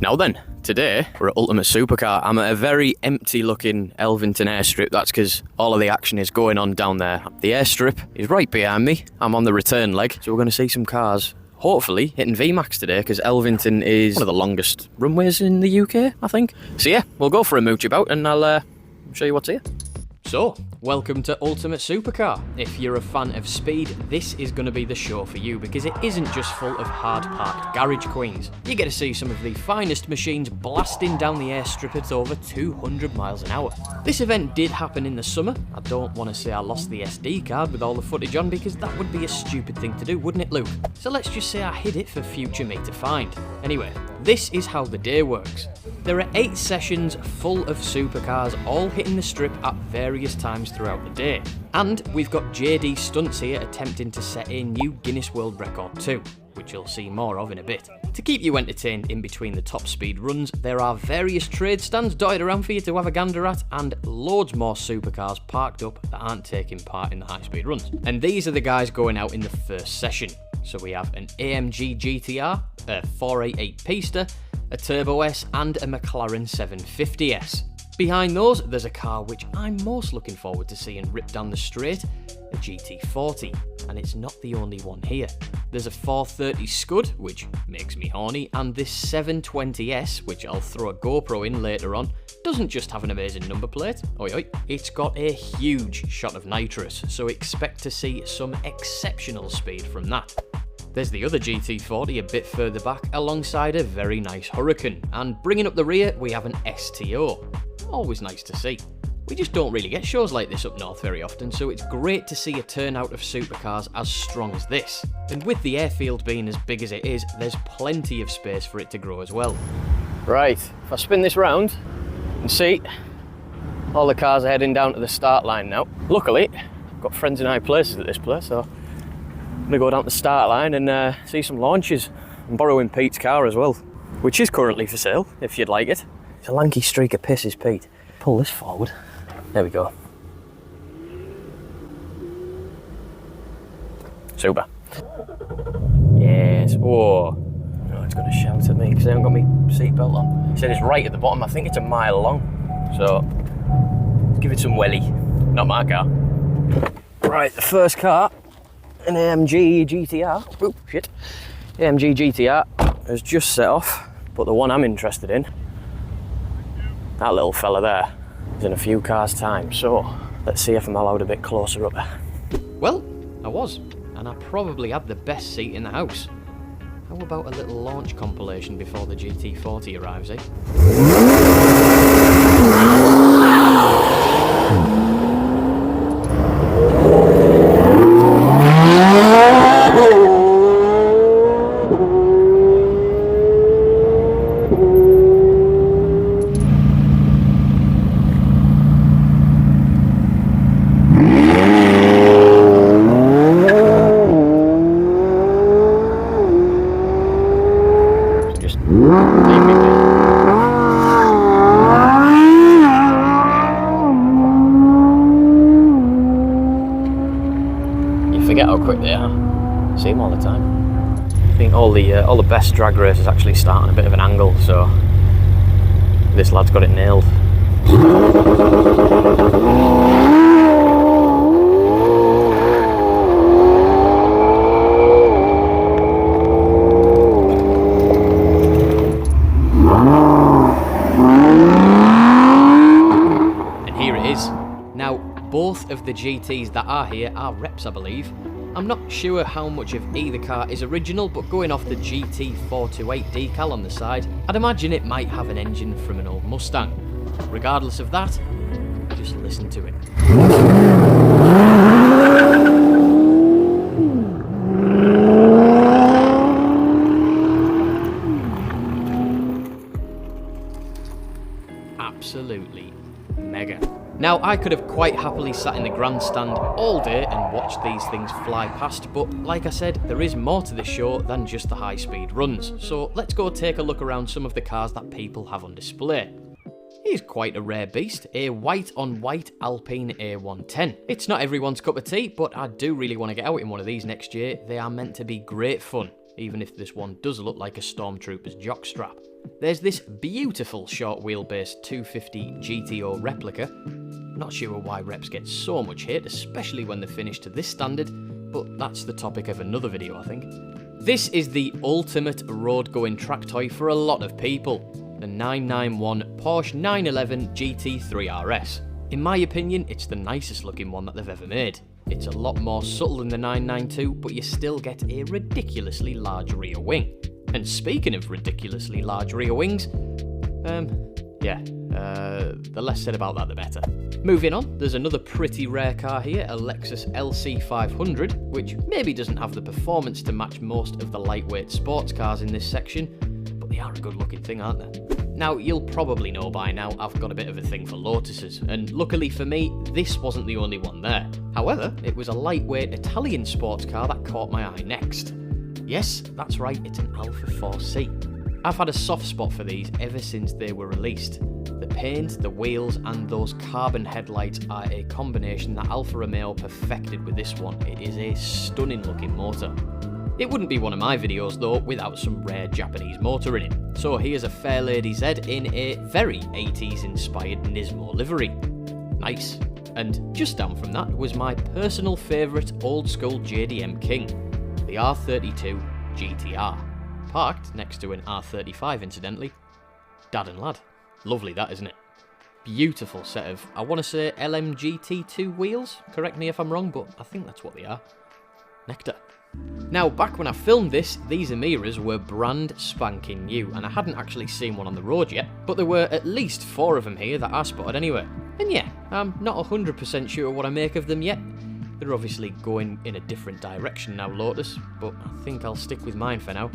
Now then, today we're at Ultimate Supercar. I'm at a very empty looking Elvington airstrip. That's because all of the action is going on down there. The airstrip is right behind me. I'm on the return leg, so we're going to see some cars hopefully hitting VMAX today, because Elvington is one of the longest runways in the UK, I think. So yeah, we'll go for a mooch about and I'll show you what's here. So, welcome to Ultimate Supercar. If you're a fan of speed, this is going to be the show for you, because it isn't just full of hard-parked garage queens. You get to see some of the finest machines blasting down the airstrip at over 200 miles an hour. This event did happen in the summer. I don't want to say I lost the SD card with all the footage on, because that would be a stupid thing to do, wouldn't it, Luke? So let's just say I hid it for future me to find. Anyway, this is how the day works. There are 8 sessions full of supercars, all hitting the strip at various times throughout the day. And we've got JD Stunts here attempting to set a new Guinness World Record too, which you'll see more of in a bit. To keep you entertained in between the top speed runs, there are various trade stands dotted around for you to have a gander at, and loads more supercars parked up that aren't taking part in the high speed runs. And these are the guys going out in the first session. So we have an AMG GTR, a 488 Pista, a Turbo S and a McLaren 750S. Behind those, there's a car which I'm most looking forward to seeing rip down the straight, a GT40, and it's not the only one here. There's a 430 Scud, which makes me horny, and this 720S, which I'll throw a GoPro in later on, doesn't just have an amazing number plate, oi oi, it's got a huge shot of nitrous, so expect to see some exceptional speed from that. There's the other GT40 a bit further back, alongside a very nice Hurricane, and bringing up the rear we have an STO. Always nice to see. We just don't really get shows like this up north very often, so it's great to see a turnout of supercars as strong as this. And with the airfield being as big as it is, there's plenty of space for it to grow as well. Right, if I spin this round and see, all the cars are heading down to the start line now. Luckily, I've got friends in high places at this place, so I'm going to go down to the start line and see some launches. I'm borrowing Pete's car as well, which is currently for sale, if you'd like it. It's a lanky streak of pisses, Pete. Pull this forward. There we go. Super. Yes. Oh, no, it's going to shout at me because I haven't got my seatbelt on. It said it's right at the bottom. I think it's a mile long. So, let's give it some welly. Not my car. Right, the first car, an AMG GTR. Oop, shit. AMG GTR has just set off, but the one I'm interested in, that little fella there, is in a few cars' time, so let's see if I'm allowed a bit closer up. Well, I was, and I probably had the best seat in the house. How about a little launch compilation before the GT40 arrives, eh? Forget how quick they are. See them all the time. I think all the best drag races actually start on a bit of an angle, so this lad's got it nailed. And here it is. Now, both of the GTs that are here are reps, I believe. I'm not sure how much of either car is original, but going off the GT428 decal on the side, I'd imagine it might have an engine from an old Mustang. Regardless of that, just listen to it. Absolutely mega. Now, I could have quite happily sat in the grandstand all day and watched these things fly past, but like I said, there is more to this show than just the high-speed runs, so let's go take a look around some of the cars that people have on display. Here's quite a rare beast, a white-on-white Alpine A110. It's not everyone's cup of tea, but I do really want to get out in one of these next year. They are meant to be great fun. even if this one does look like a Stormtrooper's jockstrap. There's this beautiful short wheelbase 250 GTO replica. Not sure why reps get so much hate, especially when they're finished to this standard, but that's the topic of another video, I think. This is the ultimate road-going track toy for a lot of people, the 991 Porsche 911 GT3 RS. In my opinion, it's the nicest looking one that they've ever made. It's a lot more subtle than the 992, but you still get a ridiculously large rear wing. And speaking of ridiculously large rear wings, the less said about that the better. Moving on, there's another pretty rare car here, a Lexus LC500, which maybe doesn't have the performance to match most of the lightweight sports cars in this section, but they are a good looking thing, aren't they? Now, you'll probably know by now I've got a bit of a thing for Lotuses, and luckily for me, this wasn't the only one there. However, it was a lightweight Italian sports car that caught my eye next. Yes, that's right, it's an Alfa 4C. I've had a soft spot for these ever since they were released. The paint, the wheels, and those carbon headlights are a combination that Alfa Romeo perfected with this one. It is a stunning looking motor. It wouldn't be one of my videos though without some rare Japanese motor in it. So here's a Fairlady Z in a very 80s inspired Nismo livery. Nice. And just down from that was my personal favourite old school JDM King, the R32 GTR. Parked next to an R35 incidentally. Dad and lad. Lovely that, isn't it? Beautiful set of, I want to say LMGT2 wheels. Correct me if I'm wrong, but I think that's what they are. Nectar. Now, back when I filmed this, these Amiras were brand spanking new, and I hadn't actually seen one on the road yet, but there were at least 4 of them here that I spotted anyway. And yeah, I'm not 100% sure what I make of them yet. They're obviously going in a different direction now, Lotus, but I think I'll stick with mine for now.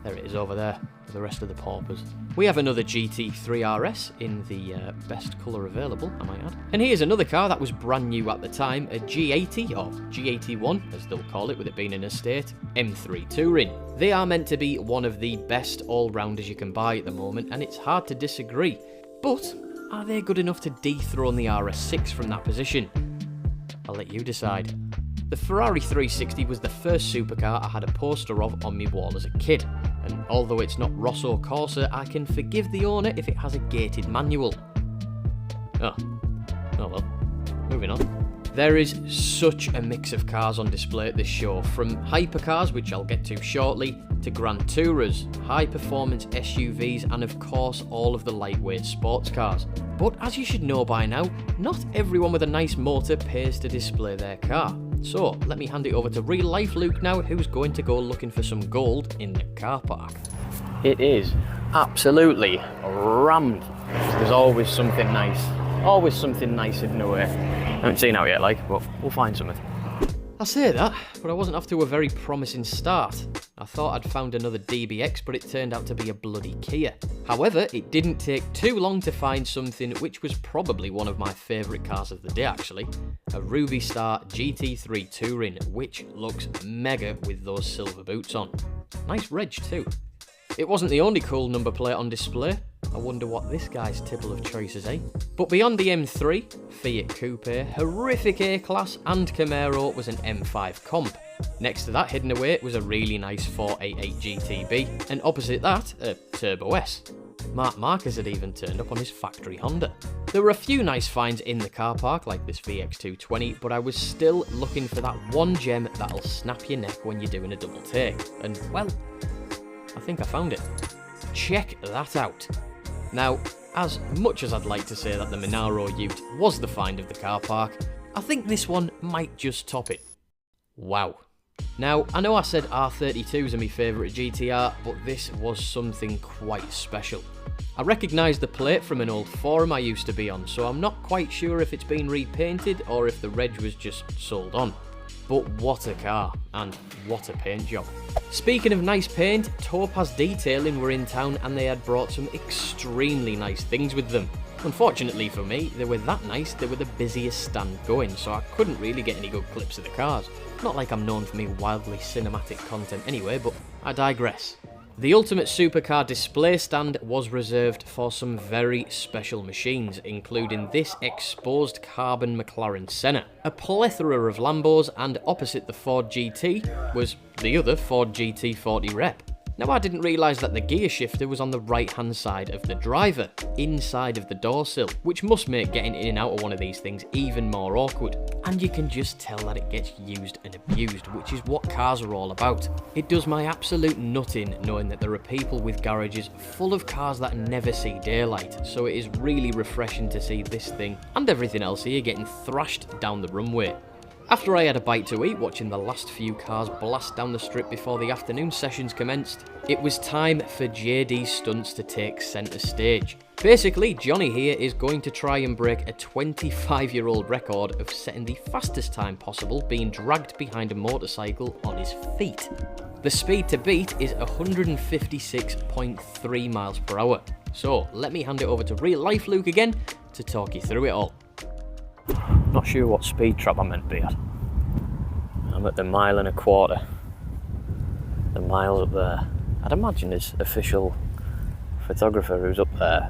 There it is over there, with the rest of the paupers. We have another GT3 RS in the best colour available, I might add. And here's another car that was brand new at the time, a G80, or G81, as they'll call it with it being an estate, M3 Touring. They are meant to be one of the best all-rounders you can buy at the moment, and it's hard to disagree. But, are they good enough to dethrone the RS6 from that position? I'll let you decide. The Ferrari 360 was the first supercar I had a poster of on my wall as a kid, and although it's not Rosso Corsa, I can forgive the owner if it has a gated manual. Oh well, moving on. There is such a mix of cars on display at this show, from hypercars, which I'll get to shortly, to Grand Tourers, high-performance SUVs, and of course all of the lightweight sports cars. But as you should know by now, not everyone with a nice motor pays to display their car. So let me hand it over to real-life Luke now, who's going to go looking for some gold in the car park. It is absolutely rammed. There's always something nice. Always something nice hidden away. I haven't seen out yet, but we'll find something. I say that, but I wasn't off to a very promising start. I thought I'd found another DBX, but it turned out to be a bloody Kia. However, it didn't take too long to find something which was probably one of my favourite cars of the day actually. A Ruby Star GT3 Touring, which looks mega with those silver boots on. Nice reg too. It wasn't the only cool number plate on display. I wonder what this guy's tipple of choice is, eh? But beyond the M3, Fiat Coupe, horrific A-Class and Camaro was an M5 Comp. Next to that, hidden away, was a really nice 488 GTB, and opposite that, a Turbo S. Mark Marquez had even turned up on his factory Honda. There were a few nice finds in the car park, like this VX220, but I was still looking for that one gem that'll snap your neck when you're doing a double take. And, well, I think I found it. Check that out. Now, as much as I'd like to say that the Monaro Ute was the find of the car park, I think this one might just top it. Wow. Now, I know I said R32s are my favourite GTR, but this was something quite special. I recognised the plate from an old forum I used to be on, so I'm not quite sure if it's been repainted or if the reg was just sold on. But what a car, and what a paint job. Speaking of nice paint, Topaz Detailing were in town and they had brought some extremely nice things with them. Unfortunately for me, they were that nice they were the busiest stand going, so I couldn't really get any good clips of the cars. Not like I'm known for me wildly cinematic content anyway, but I digress. The Ultimate Supercar display stand was reserved for some very special machines, including this exposed carbon McLaren Senna, a plethora of Lambos, and opposite the Ford GT was the other Ford GT40 Rep. Now, I didn't realise that the gear shifter was on the right hand side of the driver, inside of the door sill, which must make getting in and out of one of these things even more awkward. And you can just tell that it gets used and abused, which is what cars are all about. It does my absolute nutting knowing that there are people with garages full of cars that never see daylight, so it is really refreshing to see this thing and everything else here getting thrashed down the runway. After I had a bite to eat watching the last few cars blast down the strip before the afternoon sessions commenced, it was time for JD's stunts to take centre stage. Basically, Johnny here is going to try and break a 25-year-old record of setting the fastest time possible being dragged behind a motorcycle on his feet. The speed to beat is 156.3 miles per hour. So let me hand it over to Real Life Luke again to talk you through it all. Not sure what speed trap I'm meant to be at. I'm at the 1.25 miles. The miles up there. I'd imagine his official photographer who's up there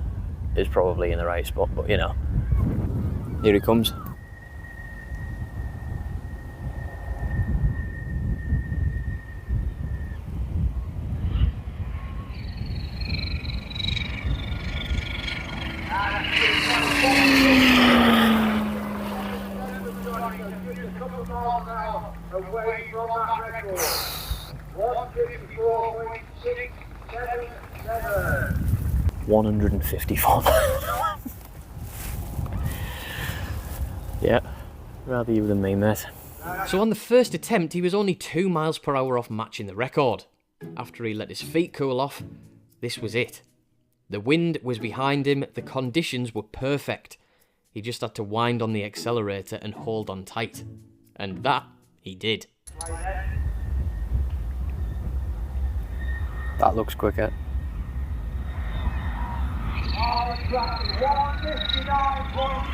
is probably in the right spot, but you know. Here he comes. Away from that record. 154.677. 154. Yeah, rather you than me, mate. So on the first attempt, he was only 2 miles per hour off matching the record. After he let his feet cool off, this was it. The wind was behind him, the conditions were perfect. He just had to wind on the accelerator and hold on tight. And that he did. That looks quicker.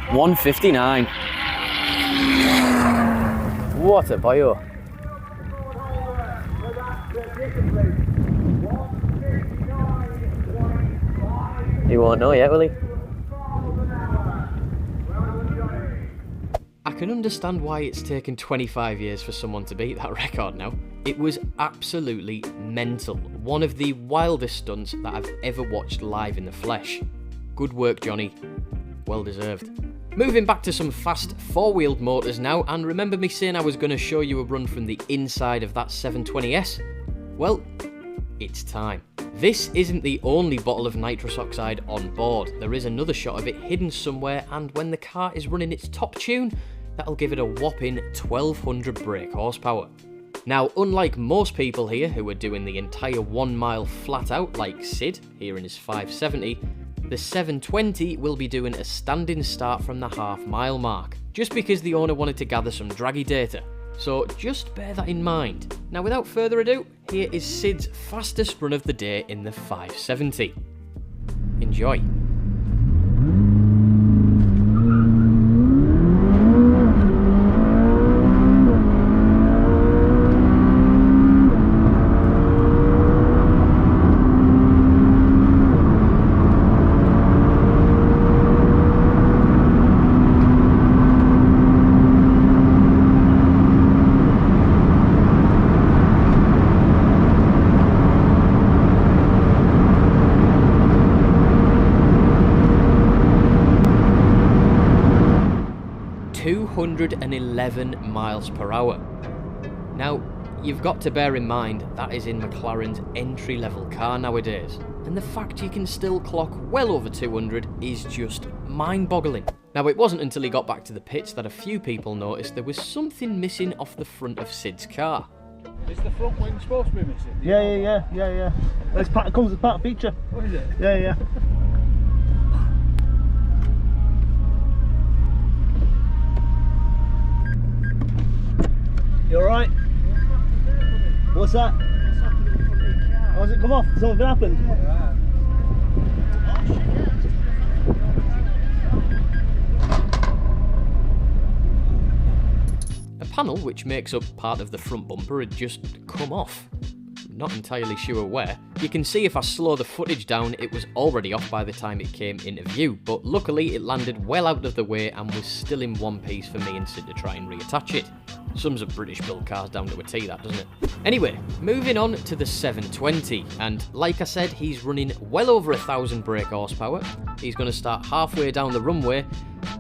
159. What a bio. He won't know yet, will he? I can understand why it's taken 25 years for someone to beat that record now. It was absolutely mental. One of the wildest stunts that I've ever watched live in the flesh. Good work, Johnny. Well deserved. Moving back to some fast four-wheeled motors now, and remember me saying I was going to show you a run from the inside of that 720S? Well, it's time. This isn't the only bottle of nitrous oxide on board. There is another shot of it hidden somewhere, and when the car is running its top tune, that'll give it a whopping 1200 brake horsepower. Now, unlike most people here who are doing the entire 1 mile flat out like Sid here in his 570, the 720 will be doing a standing start from the half-mile mark, just because the owner wanted to gather some draggy data. So just bear that in mind. Now, without further ado, here is Sid's fastest run of the day in the 570. Enjoy. ...211 miles per hour. Now, you've got to bear in mind that is in McLaren's entry-level car nowadays, and the fact you can still clock well over 200 is just mind-boggling. Now, it wasn't until he got back to the pits that a few people noticed there was something missing off the front of Sid's car. Is the front wing supposed to be missing? Yeah. It comes as part of feature. What is it? Yeah. You alright? What's that? Oh, has it come off? Something happened? A panel which makes up part of the front bumper had just come off. Not entirely sure where, You can see if I slow the footage down, it was already off by the time it came into view, but luckily it landed well out of the way and was still in one piece for me and Sid to try and reattach it. Sums up British built cars down to a T, that, doesn't it? Anyway, moving on to the 720, and like I said, he's running well over 1,000 brake horsepower. He's going to start halfway down the runway,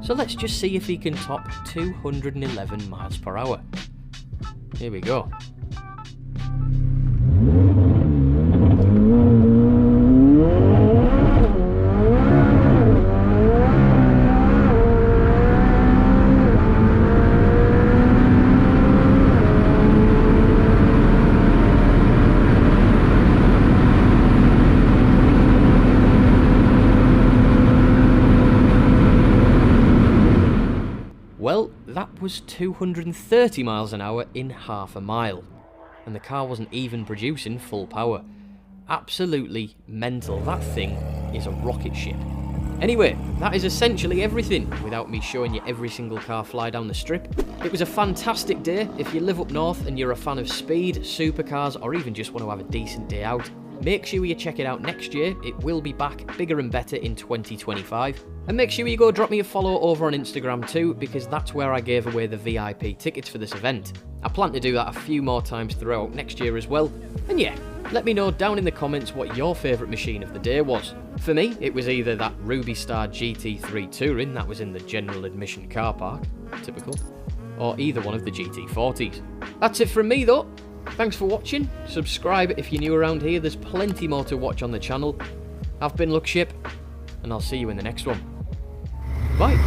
so let's just see if he can top 211 miles per hour. Here we go. Well, that was 230 miles an hour in half a mile, and the car wasn't even producing full power. Absolutely mental. That thing is a rocket ship. Anyway, that is essentially everything, without me showing you every single car fly down the strip. It was a fantastic day. If you live up north and you're a fan of speed, supercars, or even just want to have a decent day out, make sure you check it out next year. It will be back bigger and better in 2025. And make sure you go drop me a follow over on Instagram too, because that's where I gave away the VIP tickets for this event. I plan to do that a few more times throughout next year as well. And yeah, let me know down in the comments what your favourite machine of the day was. For me, it was either that Ruby Star GT3 Touring that was in the general admission car park, typical, or either one of the GT40s. That's it from me though. Thanks for watching. Subscribe if you're new around here. There's plenty more to watch on the channel. I've been lookship, and I'll see you in the next one. Bye.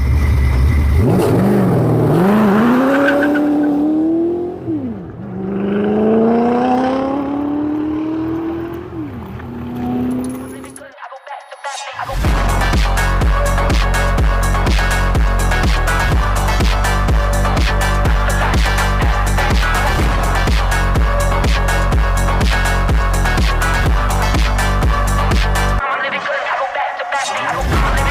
Living good, I go back to back.